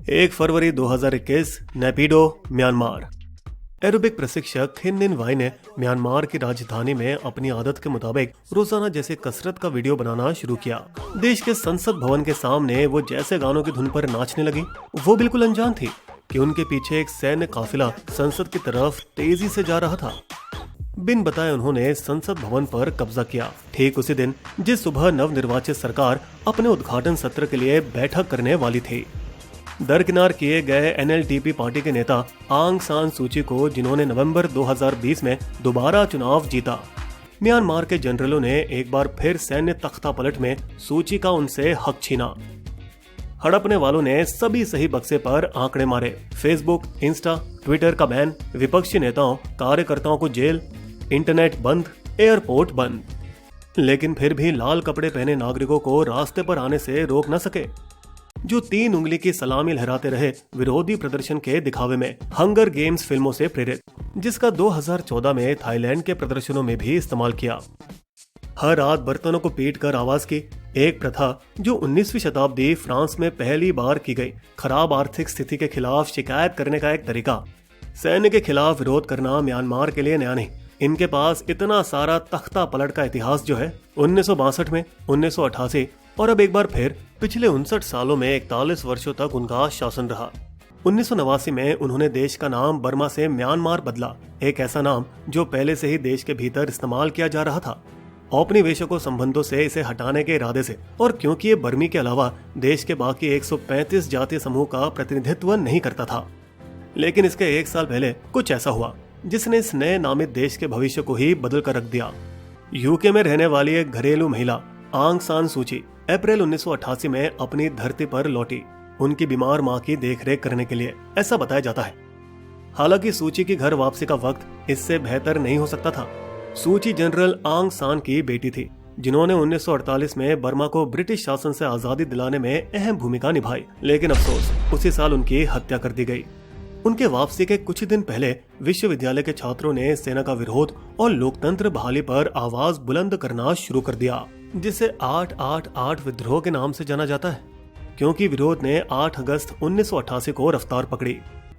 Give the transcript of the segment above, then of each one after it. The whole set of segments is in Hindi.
1 फरवरी 2021 नेपिडो, म्यांमार। एरोबिक प्रशिक्षक हिन निन वाई ने म्यांमार की राजधानी में अपनी आदत के मुताबिक रोजाना जैसे कसरत का वीडियो बनाना शुरू किया। देश के संसद भवन के सामने वो जैसे गानों की धुन पर नाचने लगी। वो बिल्कुल अनजान थी कि उनके पीछे एक सैन्य काफिला संसद की तरफ तेजी से जा रहा था। बिन बताए उन्होंने संसद भवन पर कब्जा किया। ठीक उसी दिन जिस सुबह नवनिर्वाचित सरकार अपने उद्घाटन सत्र के लिए बैठक करने वाली थी। दरकिनार किए गए एनएलटीपी पार्टी के नेता आंग सान सूची को, जिन्होंने नवंबर 2020 में दोबारा चुनाव जीता। म्यांमार के जनरलों ने एक बार फिर सैन्य तख्ता पलट में सूची का उनसे हक छीना। हड़पने वालों ने सभी सही बक्से पर आंकड़े मारे। फेसबुक, इंस्टा, ट्विटर का बैन, विपक्षी नेताओं, कार्यकर्ताओं को जेल, इंटरनेट बंद, एयरपोर्ट बंद। लेकिन फिर भी लाल कपड़े पहने नागरिकों को रास्ते पर आने से रोक न सके, जो 3 उंगली की सलामी लहराते रहे विरोधी प्रदर्शन के दिखावे में। हंगर गेम्स फिल्मों से प्रेरित, जिसका 2014 में थाईलैंड के प्रदर्शनों में भी इस्तेमाल किया। हर रात बर्तनों को पीट कर आवाज की, एक प्रथा जो 19वीं शताब्दी फ्रांस में पहली बार की गई। खराब आर्थिक स्थिति के खिलाफ शिकायत करने का एक तरीका। सैन्य के खिलाफ विरोध करना म्यांमार के लिए नया नहीं। इनके पास इतना सारा तख्ता पलट का इतिहास जो है 1962 में, 1988 और अब एक बार फिर पिछले 59 सालों में 41 वर्षों तक उनका शासन रहा। 1989 में उन्होंने देश का नाम बर्मा से म्यांमार बदला, एक ऐसा नाम जो पहले से ही देश के भीतर इस्तेमाल किया जा रहा था, औपनिवेशकों संबंधों से इसे हटाने के इरादे से। और क्योंकि ये बर्मी के अलावा देश के बाकी 135 जातीय समूह का प्रतिनिधित्व नहीं करता था। लेकिन इसके 1 साल पहले कुछ ऐसा हुआ जिसने इस नए नामित देश के भविष्य को ही बदल कर रख दिया। यूके में रहने वाली एक घरेलू महिला आंग सान सूची अप्रैल 1988 में अपनी धरती पर लौटी, उनकी बीमार मां की देखरेख करने के लिए, ऐसा बताया जाता है। हालांकि सूची की घर वापसी का वक्त इससे बेहतर नहीं हो सकता था। सूची जनरल आंग सान की बेटी थी, जिन्होंने 1948 में बर्मा को ब्रिटिश शासन से आजादी दिलाने में अहम भूमिका निभाई। लेकिन अफसोस, उसी साल उनकी हत्या कर दी गई। उनके वापसी के कुछ दिन पहले विश्वविद्यालय के छात्रों ने सेना का विरोध और लोकतंत्र बहाली पर आवाज बुलंद करना शुरू कर दिया, जिसे 888 विद्रोह के नाम से जाना जाता है, क्योंकि विरोध ने 8 अगस्त 1988 को रफ्तार पकड़ी।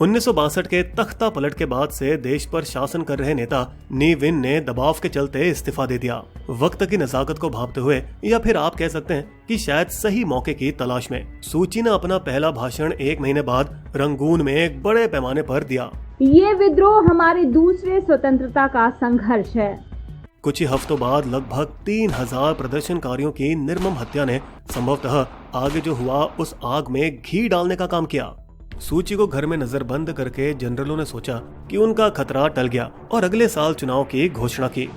1962 के तख्ता पलट के बाद से देश पर शासन कर रहे नेता नी विन ने दबाव के चलते इस्तीफा दे दिया। वक्त की नजाकत को भांपते हुए, या फिर आप कह सकते हैं कि शायद सही मौके की तलाश में, सूची ने अपना पहला भाषण 1 महीने बाद रंगून में एक बड़े पैमाने पर दिया। ये विद्रोह हमारे दूसरे स्वतंत्रता का संघर्ष है। कुछ ही हफ्तों बाद लगभग 3000 प्रदर्शनकारियों की निर्मम हत्या ने संभवतः आगे जो हुआ उस आग में घी डालने का काम किया। सूची को घर में नजरबंद करके जनरलों ने सोचा कि उनका खतरा टल गया और अगले साल चुनाव की घोषणा की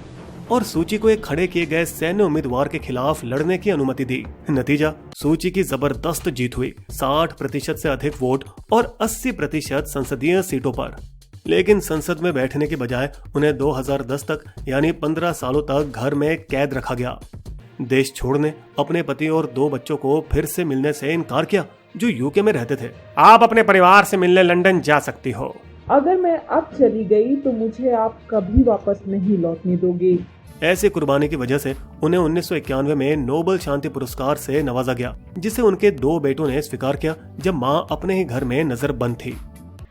और सूची को एक खड़े किए गए सैन्य उम्मीदवार के खिलाफ लड़ने की अनुमति दी। नतीजा, सूची की जबरदस्त जीत हुई, 60% से अधिक वोट और 80% संसदीय सीटों पर। लेकिन संसद में बैठने के बजाय उन्हें 2010 तक यानी 15 सालों तक घर में कैद रखा गया। देश छोड़ने, अपने पति और 2 बच्चों को फिर से मिलने से इनकार किया, जो यूके में रहते थे। आप अपने परिवार से मिलने लंदन जा सकती हो। अगर मैं अब चली गई तो मुझे आप कभी वापस नहीं लौटने दोगे। ऐसी कुर्बानी की वजह से उन्हें 1991 में नोबेल शांति पुरस्कार से नवाजा गया, जिसे उनके 2 बेटों ने स्वीकार किया जब मां अपने ही घर में नजरबंद थी।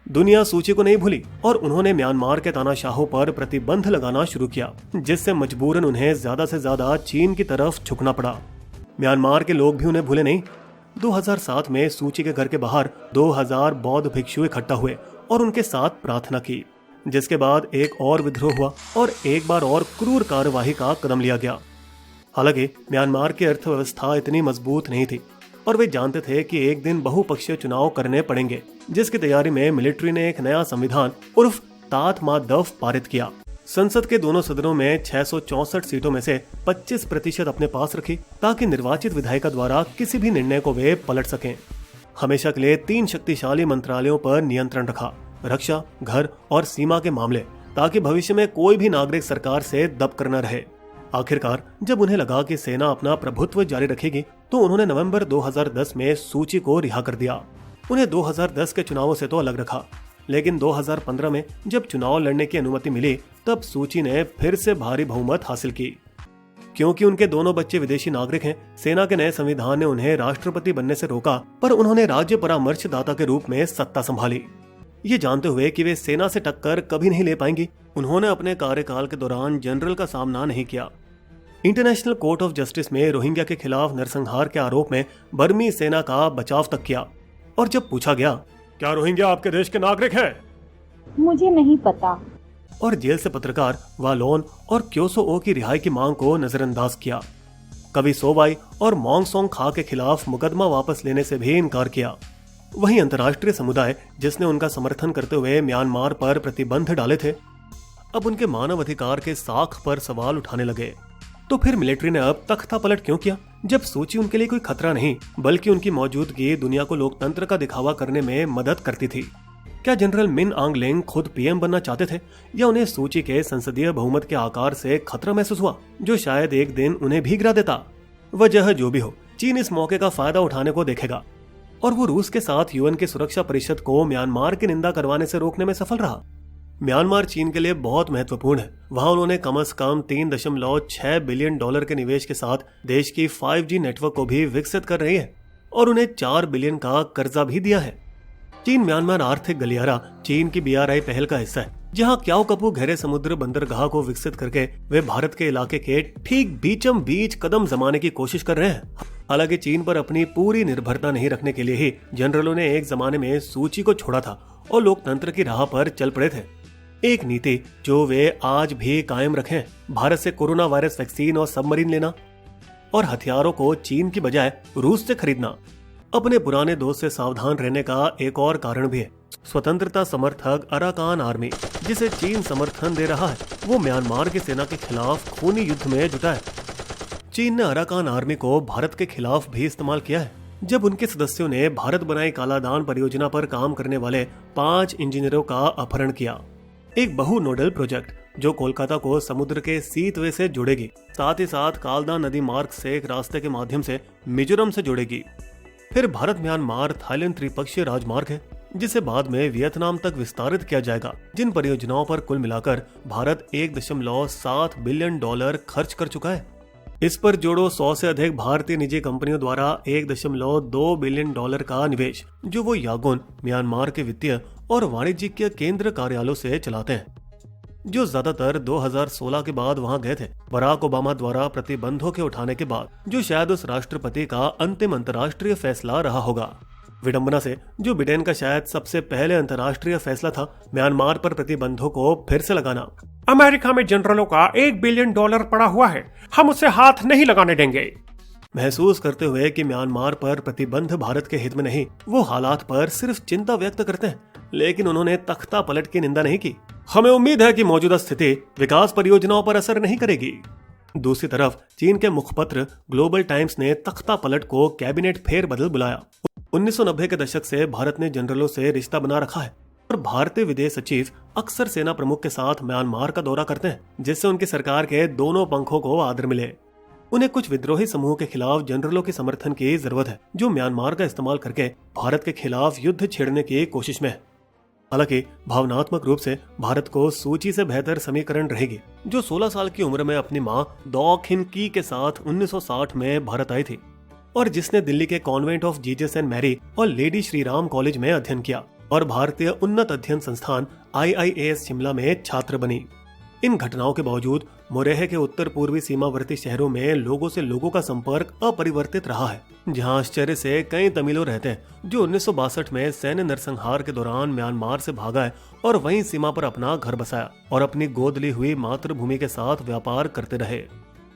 दुनिया सूची को नहीं भूली और उन्होंने म्यांमार के तानाशाहों पर प्रतिबंध लगाना शुरू किया, जिससे मजबूरन उन्हें ज्यादा से ज्यादा चीन की तरफ झुकना पड़ा। म्यांमार के लोग भी उन्हें भूले नहीं। 2007 में सूची के घर के बाहर 2000 बौद्ध भिक्षु इकट्ठा हुए और उनके साथ प्रार्थना की, जिसके बाद एक और विद्रोह हुआ और एक बार और क्रूर कार्यवाही का कदम लिया गया। हालांकि म्यांमार की अर्थव्यवस्था इतनी मजबूत नहीं थी और वे जानते थे कि एक दिन बहुपक्षीय चुनाव करने पड़ेंगे, जिसकी तैयारी में मिलिट्री ने एक नया संविधान उर्फ तात मा दफ पारित किया। संसद के दोनों सदनों में 664 सीटों में से 25% अपने पास रखी, ताकि निर्वाचित विधायिका द्वारा किसी भी निर्णय को वे पलट सकें। हमेशा के लिए 3 शक्तिशाली मंत्रालयों पर नियंत्रण रखा, रक्षा, घर और सीमा के मामले, ताकि भविष्य में कोई भी नागरिक सरकार से दबकर न रहे। आखिरकार जब उन्हें लगा कि सेना अपना प्रभुत्व जारी रखेगी, तो उन्होंने नवंबर 2010 में सूची को रिहा कर दिया। उन्हें 2010 के चुनावों से तो अलग रखा, लेकिन 2015 में जब चुनाव लड़ने की अनुमति मिली, तब सूची ने फिर से भारी बहुमत हासिल की। क्योंकि उनके दोनों बच्चे विदेशी नागरिक हैं, सेना के नए संविधान ने उन्हें राष्ट्रपति बनने से रोका, पर उन्होंने राज्य परामर्शदाता के रूप में सत्ता संभाली। ये जानते हुए कि वे सेना से टक्कर कभी नहीं ले पाएंगी, उन्होंने अपने कार्यकाल के दौरान जनरल का सामना नहीं किया। इंटरनेशनल कोर्ट ऑफ जस्टिस में रोहिंग्या के खिलाफ नरसंहार के आरोप में बर्मी सेना का बचाव तक किया। और जब पूछा गया, क्या रोहिंग्या आपके देश के नागरिक हैं? मुझे नहीं पता। और जेल से पत्रकार वालोन और क्योसो की रिहाई की मांग को नजरअंदाज किया। कवि सोवाई और मोंग सोंग खा के खिलाफ मुकदमा वापस लेने से भी इनकार किया। वहीं अंतर्राष्ट्रीय समुदाय, जिसने उनका समर्थन करते हुए म्यांमार पर प्रतिबंध डाले थे, अब उनके मानव अधिकार के साख पर सवाल उठाने लगे। तो फिर मिलिट्री ने अब तख्ता पलट क्यों किया, जब सूची उनके लिए कोई खतरा नहीं बल्कि उनकी मौजूदगी दुनिया को लोकतंत्र का दिखावा करने में मदद करती थी? क्या जनरल मिन आंग लेंग खुद पीएम बनना चाहते थे, या उन्हें सूची के संसदीय बहुमत के आकार से खतरा महसूस हुआ जो शायद एक दिन उन्हें भी गिरा देता? वजह जो भी हो, चीन इस मौके का फायदा उठाने को देखेगा और वो रूस के साथ यूएन की सुरक्षा परिषद को म्यांमार की निंदा करवाने से रोकने में सफल रहा। म्यांमार चीन के लिए बहुत महत्वपूर्ण है। वहां उन्होंने कम से कम $3.6 बिलियन के निवेश के साथ देश की 5G नेटवर्क को भी विकसित कर रही है और उन्हें 4 बिलियन का कर्जा भी दिया है। चीन म्यांमार आर्थिक गलियारा चीन की BRI पहल का हिस्सा है, जहां क्याओ कपू गहरे समुद्र बंदरगाह को विकसित करके वे भारत के इलाके के ठीक बीचम बीच कदम जमाने की कोशिश कर रहे हैं। हालांकि चीन पर अपनी पूरी निर्भरता नहीं रखने के लिए ही जनरलों ने एक जमाने में सूची को छोड़ा था और लोकतंत्र की राह पर चल पड़े थे। एक नीति जो वे आज भी कायम रखें, भारत से कोरोना वायरस वैक्सीन और सबमरीन लेना और हथियारों को चीन की बजाय रूस से खरीदना। अपने पुराने दोस्त से सावधान रहने का एक और कारण भी है। स्वतंत्रता समर्थक अराकान आर्मी, जिसे चीन समर्थन दे रहा है, वो म्यांमार की सेना के खिलाफ खूनी युद्ध में जुटा है। चीन ने अराकान आर्मी को भारत के खिलाफ भी इस्तेमाल किया है, जब उनके सदस्यों ने भारत बनाई कालादान परियोजना पर काम करने वाले 5 इंजीनियरों का अपहरण किया। एक बहु नोडल प्रोजेक्ट जो कोलकाता को समुद्र के सीतवे से जोड़ेगी, साथ ही साथ कालदा नदी मार्ग से एक रास्ते के माध्यम से मिजोरम से जोड़ेगी। फिर भारत म्यांमार थाईलैंड त्रिपक्षीय राजमार्ग है, जिसे बाद में वियतनाम तक विस्तारित किया जाएगा, जिन परियोजनाओं पर कुल मिलाकर भारत $1.7 बिलियन खर्च कर चुका है। इस पर जोड़ो 100 से अधिक भारतीय निजी कंपनियों द्वारा $1.2 बिलियन का निवेश, जो वो यागोन म्यांमार के वित्तीय और वाणिज्यिक केंद्र कार्यालयों से चलाते हैं, जो ज्यादातर 2016 के बाद वहां गए थे, बराक ओबामा द्वारा प्रतिबंधों के उठाने के बाद, जो शायद उस राष्ट्रपति का अंतिम अंतर्राष्ट्रीय फैसला रहा होगा। विडंबना से जो बिडेन का शायद सबसे पहले अंतर्राष्ट्रीय फैसला था, म्यांमार पर प्रतिबंधों को फिर से लगाना। अमेरिका में जनरलों का $1 बिलियन पड़ा हुआ है, हम उसे हाथ नहीं लगाने देंगे। महसूस करते हुए कि म्यांमार पर प्रतिबंध भारत के हित में नहीं, वो हालात पर सिर्फ चिंता व्यक्त करते हैं, लेकिन उन्होंने तख्ता पलट की निंदा नहीं की। हमें उम्मीद है कि मौजूदा स्थिति विकास परियोजनाओं पर असर नहीं करेगी। दूसरी तरफ चीन के मुखपत्र ग्लोबल टाइम्स ने तख्ता पलट को कैबिनेट फेरबदल बुलाया। 1990 के दशक से भारत ने जनरलों से रिश्ता बना रखा है और भारतीय विदेश सचिव अक्सर सेना प्रमुख के साथ म्यांमार का दौरा करते हैं, जिससे उनकी सरकार के दोनों पंखों को आदर मिले। उन्हें कुछ विद्रोही समूह के खिलाफ जनरलों के समर्थन की जरूरत है, जो म्यांमार का इस्तेमाल करके भारत के खिलाफ युद्ध छेड़ने की कोशिश में है। हालांकि भावनात्मक रूप से भारत को सूची से बेहतर समीकरण रहेगी, जो 16 साल की उम्र में अपनी मां दौ खिन की के साथ 1960 में भारत आई थी और जिसने दिल्ली के Convent of Jesus and Mary और लेडी श्रीराम कॉलेज में अध्ययन किया और भारतीय उन्नत अध्ययन संस्थान IIAS शिमला में छात्र बनी। इन घटनाओं के बावजूद मोरेह के उत्तर पूर्वी सीमावर्ती शहरों में लोगों से लोगों का संपर्क अपरिवर्तित रहा है, जहां आश्चर्य से कई तमिलों रहते हैं जो 1962 में सैन्य नरसंहार के दौरान म्यांमार से भागा है और वहीं सीमा पर अपना घर बसाया और अपनी गोद ली हुई मातृभूमि के साथ व्यापार करते रहे।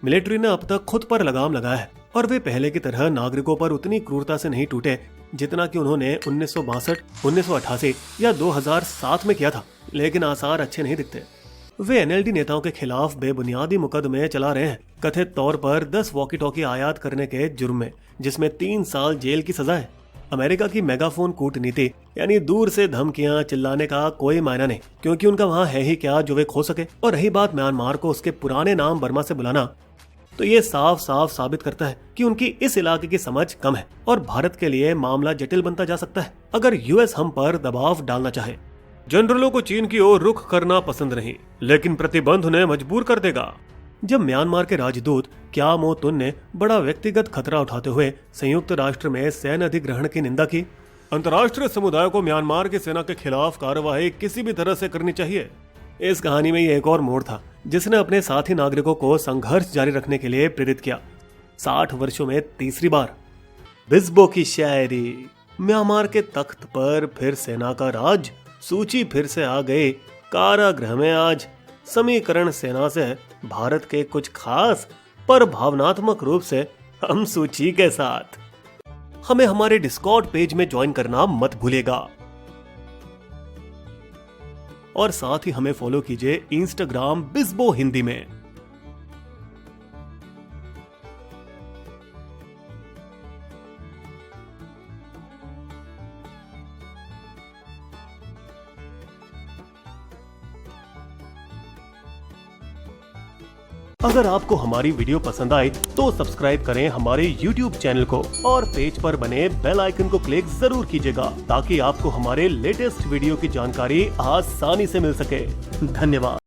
मिलिट्री ने अब तक खुद पर लगाम लगाया है और वे पहले की तरह नागरिकों पर उतनी क्रूरता से नहीं टूटे जितना कि उन्होंने 1962, 1988 या 2007 में किया था, लेकिन आसार अच्छे नहीं दिखते। वे NLD नेताओं के खिलाफ बेबुनियादी मुकदमे चला रहे हैं, कथित तौर पर 10 वॉकी टॉकी आयात करने के जुर्म में, जिसमें 3 साल जेल की सजा है। अमेरिका की मेगाफोन कूटनीति, यानी दूर से धमकियां चिल्लाने का कोई मायना नहीं, क्योंकि उनका वहां है ही क्या जो वे खो सके। और रही बात म्यांमार को उसके पुराने नाम बर्मा से बुलाना, तो ये साफ साफ साबित करता है कि उनकी इस इलाके की समझ कम है और भारत के लिए मामला जटिल बनता जा सकता है अगर US हम पर दबाव डालना चाहे। जनरलों को चीन की ओर रुख करना पसंद नहीं, लेकिन प्रतिबंध उन्हें मजबूर कर देगा। जब म्यांमार के राजदूत क्या मो तुन ने बड़ा व्यक्तिगत खतरा उठाते हुए संयुक्त राष्ट्र में सैन्य अधिग्रहण की निंदा की। अंतर्राष्ट्रीय समुदाय को म्यांमार की सेना के खिलाफ कार्रवाई किसी भी तरह से करनी चाहिए। इस कहानी में ये एक और मोड़ था जिसने अपने साथी नागरिकों को संघर्ष जारी रखने के लिए प्रेरित किया। 60 वर्षों में तीसरी बार बिस्बो की शायरी। म्यांमार के तख्त पर फिर सेना का राज, सूची फिर से आ गई कारागृह में आज। समीकरण सेना से भारत के कुछ खास पर भावनात्मक रूप से हम सूची के साथ। हमें हमारे डिस्कॉर्ड पेज में ज्वाइन करना मत भूलिएगा और साथ ही हमें फॉलो कीजिए इंस्टाग्राम बिस्बो हिंदी में। अगर आपको हमारी वीडियो पसंद आए तो सब्सक्राइब करें हमारे YouTube चैनल को और पेज पर बने बेल आइकन को क्लिक जरूर कीजिएगा ताकि आपको हमारे लेटेस्ट वीडियो की जानकारी आसानी से मिल सके। धन्यवाद।